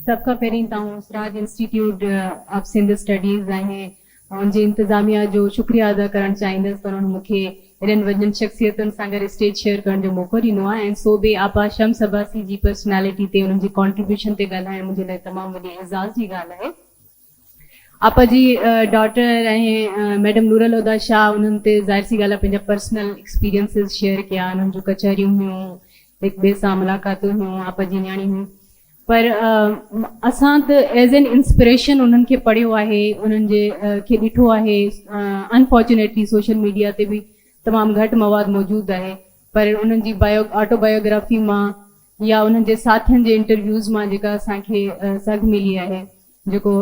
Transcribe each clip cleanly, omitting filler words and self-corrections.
सबका पहिरीं तव्हां Siraj institute of Sindh studies ऐं उनजी इंतिज़ामिया जो शुक्रिया अदा करणु चाहींदसि पर उन्हनि मूंखे एॾनि वॾनि शख़्सियतुनि सां गॾु स्टेज शेयर करण जो मौक़ो ॾिनो आहे ऐं सो बि आपा शम्स अब्बासी जी पर्सनैलिटी ते उन्हनि जी कॉन्ट्रीब्यूशन ते ॻाल्हाइणु मुंहिंजे लाइ तमामु वॾी एज़ाज़ जी ॻाल्हि आहे। आपा जी डॉटर ऐं मैडम नूरल हुदा शाह उन्हनि ते ज़ाहिर सी ॻाल्हि आहे पंहिंजा पर्सनल एक्सपीरियंसिस शेयर कया, उन्हनि जूं कचहरियूं हुयूं, हिक ॿिए सां मुलाक़ातूं हुयूं, आपा जी न्याणी हुयूं, पर असां त एज़ एन इंस्पिरेशन उन्हनि खे पढ़ियो आहे, उन्हनि जे खे ॾिठो आहे। अनफॉर्चुनेटली सोशल मीडिया ते बि तमामु घटि मवाद मौजूदु आहे, पर उन्हनि जी ऑटोबायोग्राफी मां या उन्हनि जे साथियुनि जे इंटरव्यूज़ मां जेका असांखे सघ मिली आहे, जेको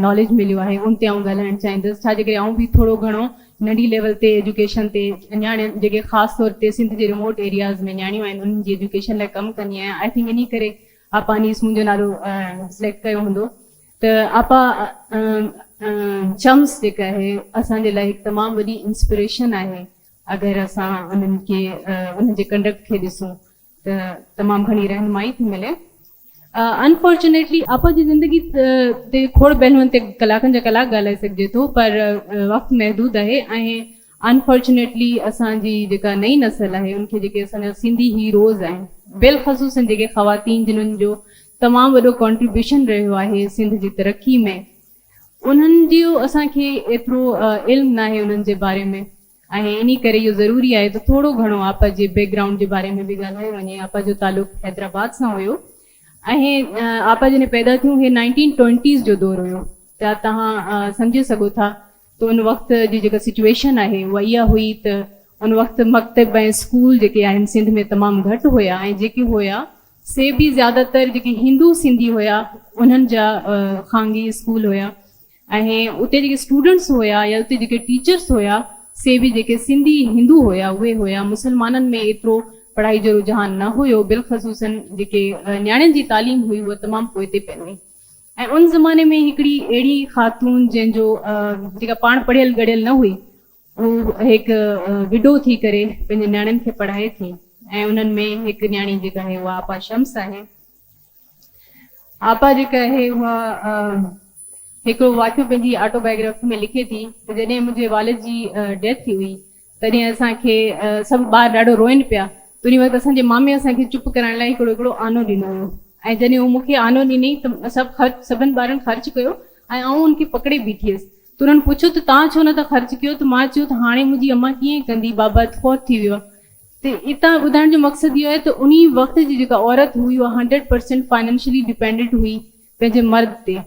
नॉलेज मिलियो आहे, उन ते आउं ॻाल्हाइणु चाहींदसि। छा जे करे आउं बि थोरो घणो नंढी लेवल ते एजुकेशन ते न्याणे जेके ख़ासि तौर ते सिंध जे रिमोट एरियाज़ में न्याणियूं आहिनि उन्हनि जी एजुकेशन लाइ कमु कंदी आहियां। आई थिंक इन करे आपा नीस मुंहिंजो नालो सिलेक्ट कयो हूंदो। त आपा शम्स जेका आहे असांजे लाइ हिकु तमामु वॾी इंस्पिरेशन आहे। अगरि असां उन्हनि खे उन्हनि जे कंडक्ट खे ॾिसूं त तमामु घणी रहनुमाई थी मिले। अनफॉर्चुनेटली आपा जी ज़िंदगी ते खोड़ पहलुअनि ते कलाकनि जा कलाक ॻाल्हाए सघिजे थो, पर वक़्तु महदूद आहे ऐं अनफॉर्चुनेटली असांजी जेका नई नस्ल आहे उनखे जेके असांजा सिंधी हीरोज़ आहिनि, बिलख़सूसन जेके ख़वातीन जिन्हनि जो तमामु वॾो कॉन्ट्रीब्यूशन रहियो आहे सिंध जी तरक़ी में, उन्हनि जो असांखे एतिरो इल्मु न आहे उन्हनि जे बारे में ऐं इन करे इहो ज़रूरी आहे त थोरो घणो आपा जे बैकग्राउंड जे बारे में बि ॻाल्हायो वञे। आपा जो तालुक़ु हैदराबाद सां हुयो ऐं आपा जॾहिं पैदा थियूं हे 1920s जो दौरु हुयो, त तव्हां सम्झी सघो था त उन वक़्त जी जेका सिचुएशन आहे उहा इहा हुई त उन वक़्तु मकतब ऐं स्कूल जेके आहिनि सिंध में तमामु घटि हुया ऐं जेके हुया से बि ज़्यादातर जेके हिंदू सिंधी हुया उन्हनि जा ख़ानगी स्कूल हुया ऐं उते जेके स्टूडेंट्स हुया या उते जेके टीचर्स हुया से बि जेके सिंधी हिंदू हुया उहे हुया। मुस्लमाननि में एतिरो पढ़ाई जो रुझान न हुयो, बिलख़सूसन जेके न्याणियुनि जी तालीम हुई उहा तमामु पोइ ते पई हुई। ऐं उन ज़माने में हिकिड़ी अहिड़ी ख़ातून जंहिंजो जेका पाण पढ़ियल गढ़ियल न हुई उहो हिकु विडो थी करे पंहिंजे न्याणियुनि खे पढ़ाए थी ऐं उन्हनि में हिकु न्याणी जेका आहे उहा आपा शम्स आहे। आपा जेका आहे उहा हिकिड़ो वाक़ियो पंहिंजी ऑटोबायोग्राफी में लिखे थी त जॾहिं मुंहिंजे वालिद जी डेथ थी हुई तॾहिं असांखे सभु ॿार ॾाढो रोइनि पिया, त उन वक़्तु असांजे मामे असांखे चुप कराइण लाइ हिकिड़ो आनो ॾिनो हुयो ऐं जॾहिं उहो मूंखे आनो ॾिनई त सभिनि ॿारनि ख़र्चु कयो ऐं आउं उनखे पकिड़े बीठी हुयसि। त उन्हनि पुछियो त तव्हां छो नथा ख़र्चु कयो? त मां चयो त हाणे मुंहिंजी अम्मा कीअं कंदी, बाबा फौत थी वियो आहे। त हितां ॿुधाइण जो मक़सदु इहो आहे त उन वक़्त जी जेका औरत हुई उहा 100% फाइनेंशियली डिपेंडेंट हुई पंहिंजे मर्द ते।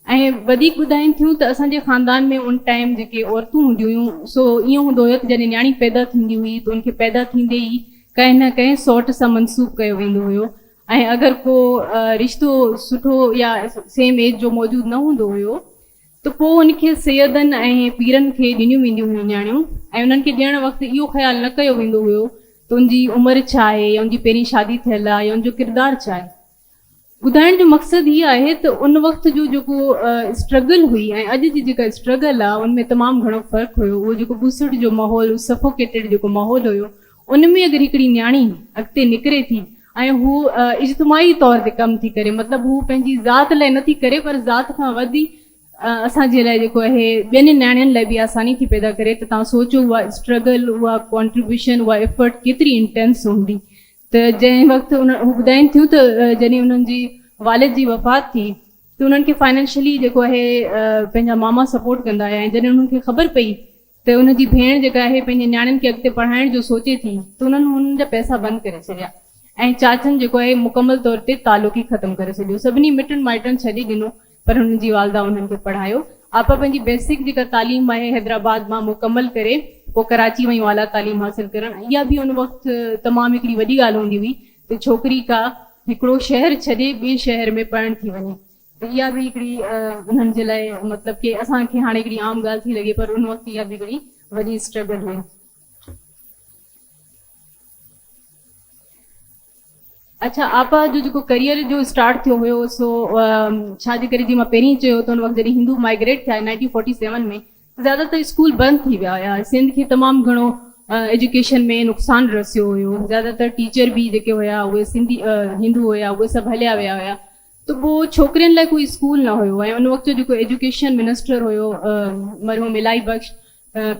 ऐं वधीक ॿुधाइनि थियूं त असांजे ख़ानदान में उन टाइम जेके औरतूं हूंदियूं हुयूं सो ईअं हूंदो हुयो त जॾहिं न्याणी पैदा थींदी हुई त उनखे पैदा थींदे ई कंहिं न कंहिं सौट सां मनसूब कयो वेंदो हुयो ऐं अगरि को रिश्तो सुठो या सेम एज जो मौजूदु न हूंदो हुयो त पोइ उनखे सैयदनि ऐं पीरनि खे ॾिनियूं वेंदियूं हुयूं न्याणियूं ऐं उन्हनि खे ॾियण वक़्तु इहो ख़्यालु न कयो वेंदो हुयो त उनजी उमिरि छा आहे या उनजी पहिरीं शादी थियल आहे या उनजो किरदारु छा आहे। ॿुधाइण जो मक़सदु इहो आहे त उन वक़्त जो जेको स्ट्रगल हुई ऐं अॼु जी जेका स्ट्रगल आहे उनमें तमामु घणो फ़र्क़ु हुयो। उहो जेको बुसड़ जो माहौल, सफोकेटेड जेको माहौल हुयो, उनमें अगरि हिकिड़ी न्याणी अॻिते निकिरे थी ऐं हू इज्तमाही तौर ते कमु थी करे, मतिलबु हू पंहिंजी ज़ात लाइ नथी करे पर ज़ात खां वधी असांजे लाइ जेको आहे ॿियनि न्याणियुनि लाइ बि आसानी थी पैदा करे, त तव्हां सोचो उहा स्ट्रगल, उहा कॉन्ट्रीब्यूशन, उहा एफर्ट केतिरी इंटेंस हूंदी। त जंहिं वक़्तु हू ॿुधाइनि थियूं त जॾहिं उन्हनि जी वालिद जी वफ़ात थी त उन्हनि खे फाइनेंशियली जेको आहे पंहिंजा मामा सपोर्ट कंदा हुया ऐं जॾहिं उन्हनि खे ख़बर पई त उनजी भेण जेका आहे पंहिंजे न्याणियुनि खे अॻिते पढ़ाइण जो सोचे थी त उन्हनि हुननि जा पैसा बंदि करे छॾिया ऐं चाचनि जेको आहे मुकमल तौर ते तालुक़ ई ख़तमु करे छॾियो। सभिनी मिटनि माइटनि छॾे ॾिनो पर हुननि जी वालदा उन्हनि खे पढ़ायो। आपा पंहिंजी बेसिक जेका तालीम आहे हैदराबाद मां मुकमल करे पोइ कराची वई आला तालीम हासिल करणु। इहा बि उन वक़्तु तमामु हिकिड़ी वॾी ॻाल्हि हूंदी हुई त छोकिरी का हिकिड़ो शहर छॾे ॿिए शहर में पढ़णु थी वञे, त इहा बि हिकिड़ी उन्हनि जे लाइ मतिलबु की असांखे हाणे हिकिड़ी आम ॻाल्हि थी लॻे पर उन वक़्तु इहा बि हिकिड़ी वॾी स्ट्रगल हुई। अच्छा, आपा जो जेको करियर जो स्टार्ट थियो हुयो सो छा जे करे जीअं मां पहिरीं चयो त उन वक़्तु जॾहिं हिंदू माइग्रेट थिया 1947 में ज़्यादातर स्कूल बंदि थी विया हुया। सिंध खे तमामु घणो एजुकेशन में नुक़सानु रसियो हुयो। ज़्यादातर टीचर बि जेके हुया उहे सिंधी हिंदू हुया, उहे सभु हलिया विया हुया। त पोइ छोकिरियुनि लाइ कोई स्कूल न हुयो ऐं उन वक़्तु जेको एजुकेशन मिनिस्टर हुयो मरहूम इलाही बख़्श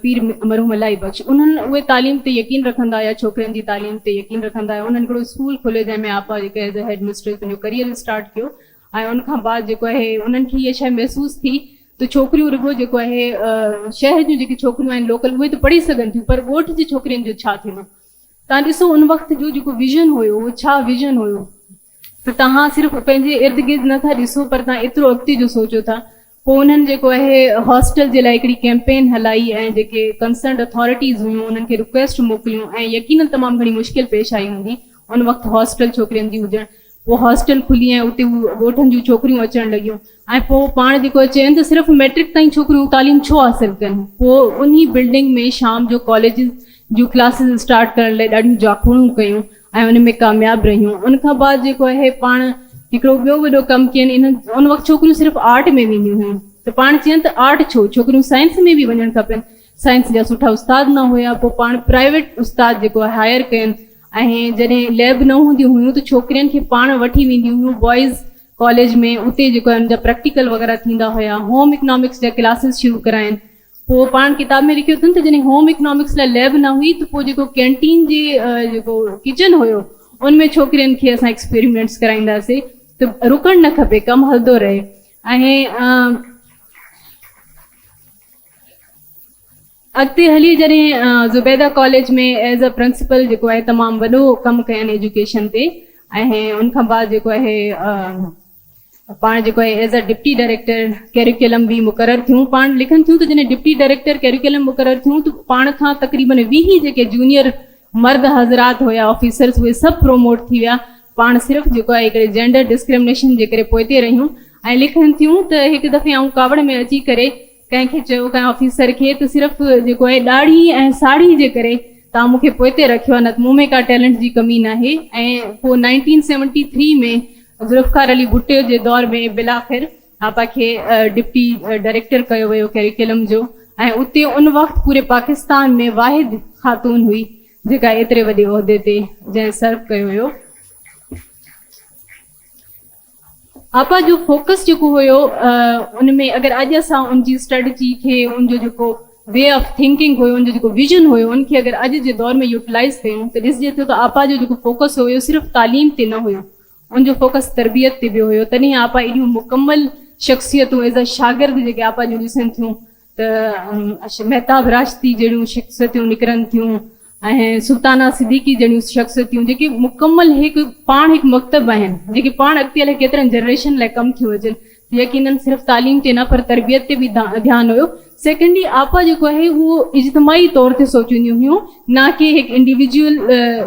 पीर मरहूम इलाही बख़्श, उन्हनि उहे तालीम ते यकीन रखंदा हुआ, छोकिरियुनि जी तालीम ते यकीन रखंदा हुआ। उन्हनि हिकिड़ो स्कूल खोलियो जंहिंमें आपा जेके एज़ अ हेड मिस्ट्रेस पंहिंजो करियर स्टार्ट कयो ऐं उनखां बाद जेको आहे उन्हनि खे इहा शइ महसूसु थी त छोकिरियूं रुॻो जेको आहे शहर जूं जेके छोकिरियूं आहिनि लोकल उहे त पढ़ी सघनि थियूं, पर ॻोठ जी छोकिरियुनि जो छा थींदो। तव्हां ॾिसो उन वक़्त जो जेको विज़न हुयो उहो छा विज़न हुयो, त तव्हां सिर्फ़ु पंहिंजे इर्द गिर्द नथा ॾिसो पर तव्हां एतिरो अॻिते जो सोचो था। पोइ उन्हनि जेको आहे हॉस्टल जे लाइ हिकिड़ी कैंपेन हलाई ऐं जेके कंसर्न अथॉरिटीज़ हुयूं उन्हनि खे रिक्वेस्ट मोकिलियूं ऐं यकीननि तमामु घणी मुश्किल पेश आई हूंदी उन वक़्तु हॉस्टल छोकिरियुनि जी हुजणु। पोइ हॉस्टल खुली ऐं उते ॻोठनि जूं छोकिरियूं अचणु लॻियूं ऐं पोइ पाण जेको चवनि त सिर्फ़ु मैट्रिक ताईं छोकिरियूं तालीम छो हासिलु कनि। पोइ उन बिल्डिंग में शाम जो कॉलेजिस जूं क्लासिस स्टार्ट करण लाइ ॾाढियूं जाखूणूं कयूं ऐं उन में कामयाबु रहियूं। उनखां बाद जेको आहे पाण हिकिड़ो ॿियो वॾो कमु कयनि, इन्हनि उन वक़्तु छोकिरियूं सिर्फ़ु आर्ट में वेंदियूं हुयूं त पाण चवनि त आर्ट छो, छोकिरियूं साइंस में बि वञणु खपनि। साइंस जा सुठा उस्ताद न हुया, पोइ पाण प्राइवेट उस्ताद जेको आहे हायर कयनि ऐं जॾहिं लैब न हूंदियूं हुयूं त छोकिरियुनि खे पाण वठी वेंदियूं हुयूं बॉइज़ कॉलेज में, उते जेको आहे उनजा प्रैक्टिकल वग़ैरह थींदा हुया। होम इकनॉमिक्स जा क्लासिस शुरू कराइनि। पोइ पाण किताब में लिखियो अथनि त जॾहिं होम इकनॉमिक्स लाइ लैब न हुई त पोइ जेको कैंटीन जे जेको किचन हुयो उनमें छोकिरियुनि खे असां एक्सपेरिमेंट्स कराईंदासीं त रुकणु न खपे, कमु हलंदो रहे। ऐं अॻिते हली जॾहिं ज़ुबैदा कॉलेज में एज़ अ प्रिंसिपल जेको आहे तमामु वॾो कमु कयनि एजुकेशन ते ऐं उनखां बाद जेको आहे पाण जेको आहे as a deputy director curriculum बि मुक़ररु थियूं। पाण लिखनि थियूं त जॾहिं डिप्टी डायरेक्टर कैरिकुलम मुक़ररु थियूं त पाण खां तक़रीबन 20 जेके जूनियर मर्द हज़रात हुया ऑफिसर्स उहे सभु प्रोमोट थी विया। पाण सिर्फ़ु जेको आहे हिकिड़े जेंडर डिस्क्रिमिनेशन जे करे पोइते रहियूं ऐं लिखनि थियूं त हिकु दफ़े आऊं कावड़ में अची करे कंहिंखे चयो कंहिं ऑफिसर खे त सिर्फ़ु जेको आहे ॾाढ़ी ऐं साड़ी जे करे तव्हां मूंखे पोइते रखियो आहे, न त मूं में का टैलेंट जी कमी न आहे। ऐं पोइ 1973 में ज़ुल्फ़कार अली भुट्टो जे दौर में बिलाख़िर आपा खे डिप्टी डायरेक्टर कयो वियो कैरिकुलम जो ऐं उते उन वक़्तु पूरे पाकिस्तान में वाहिद ख़ातून हुई जेका एतिरे वॾे उहिदे ते जंहिं सर्व कयो हुयो। आपा जो फोकस जेको हुयो उन में अगरि अॼु असां उनजी स्ट्रेटजी खे उनजो जेको वे ऑफ थिंकिंग हुयो उनजो जेको विजन हुयो उनखे अगरि अॼु जे दौर में यूटिलाइज़ कयूं त ॾिसजे थो त आपा जो जेको फोकस हुयो सिर्फ़ु तालीम ते न हुयो, उनजो फोकस तरबियत ते बि हुयो। तॾहिं आपा एॾियूं मुकमल शख़्सियतूं एज़ अ शागिर्द जेके आपा जूं ॾिसनि थियूं त महताब राशदी जहिड़ियूं शख़्सियतूं निकिरनि थियूं ऐं सुल्ताना सिद्दीकी जहिड़ियूं शख़्सियतूं जेके मुकमल हिकु मकतब आहिनि जेके पाण अॻिते हली केतिरनि जनरेशन लाइ कमु थियूं अचनि। यकीननि सिर्फ़ु तालीम ते न पर तरबियत ते बि ध्यानु हुयो। सेकेंडली आपा जेको आहे उहो इज्तमाही तौर ते सोचंदियूं हुयूं, न कि हिकु इंडिविजुअल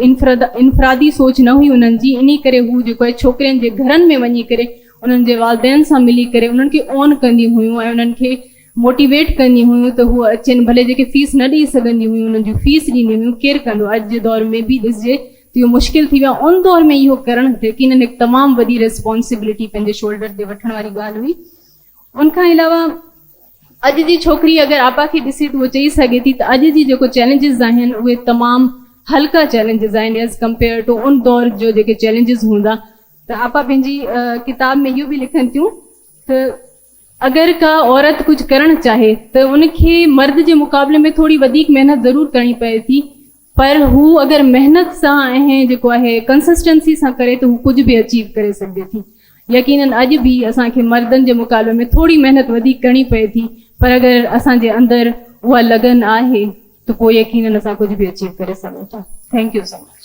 इनफरादी सोच न हुई उन्हनि जी। इन करे हू जेको आहे छोकिरियुनि जे घरनि में वञी करे उन्हनि जे वालदेन सां मिली करे उन्हनि खे ऑन कंदियूं हुयूं ऐं उन्हनि खे मोटिवेट कंदी हुयूं त हू अचनि, भले जेके फीस न ॾेई सघंदियूं हुयूं उन्हनि जूं फीस ॾींदियूं हुयूं। केरु कंदो? अॼु जे दौर में बि ॾिसजे त इहो मुश्किल थी वियो आहे। उन दौर में इहो करणु यकीननि हिकु तमामु वॾी रिस्पॉन्सिबिलिटी पंहिंजे शोल्डर ते वठण वारी ॻाल्हि हुई। उनखां अलावा अॼु जी छोकिरी अगरि आपा खे ॾिसे त उहो चई सघे थी त अॼु जी जेको चैलेंजिस आहिनि उहे तमामु हल्का चैलेंजिस आहिनि एज़ कंपेयर टू उन दौर जो जेके चैलेंजिस हूंदा। त आपा पंहिंजी किताब में इहो बि लिखनि थियूं त अगरि का औरत कुझु करणु चाहे त उनखे मर्द जे मुक़ाबले में थोरी वधीक महिनत ज़रूरु करणी पए थी, पर हू अगरि महिनत सां ऐं जेको आहे कंसिस्टेंसी सां करे त हू कुझु बि अचीव करे सघे थी। यकीननि अॼु बि असांखे मर्दनि जे मुक़ाबले में थोरी महिनत वधीक करणी पए थी, पर अगरि असांजे अंदरि उहा लगन आहे त पोइ यकीननि असां कुझु बि अचीव करे सघूं था। Thank you so much.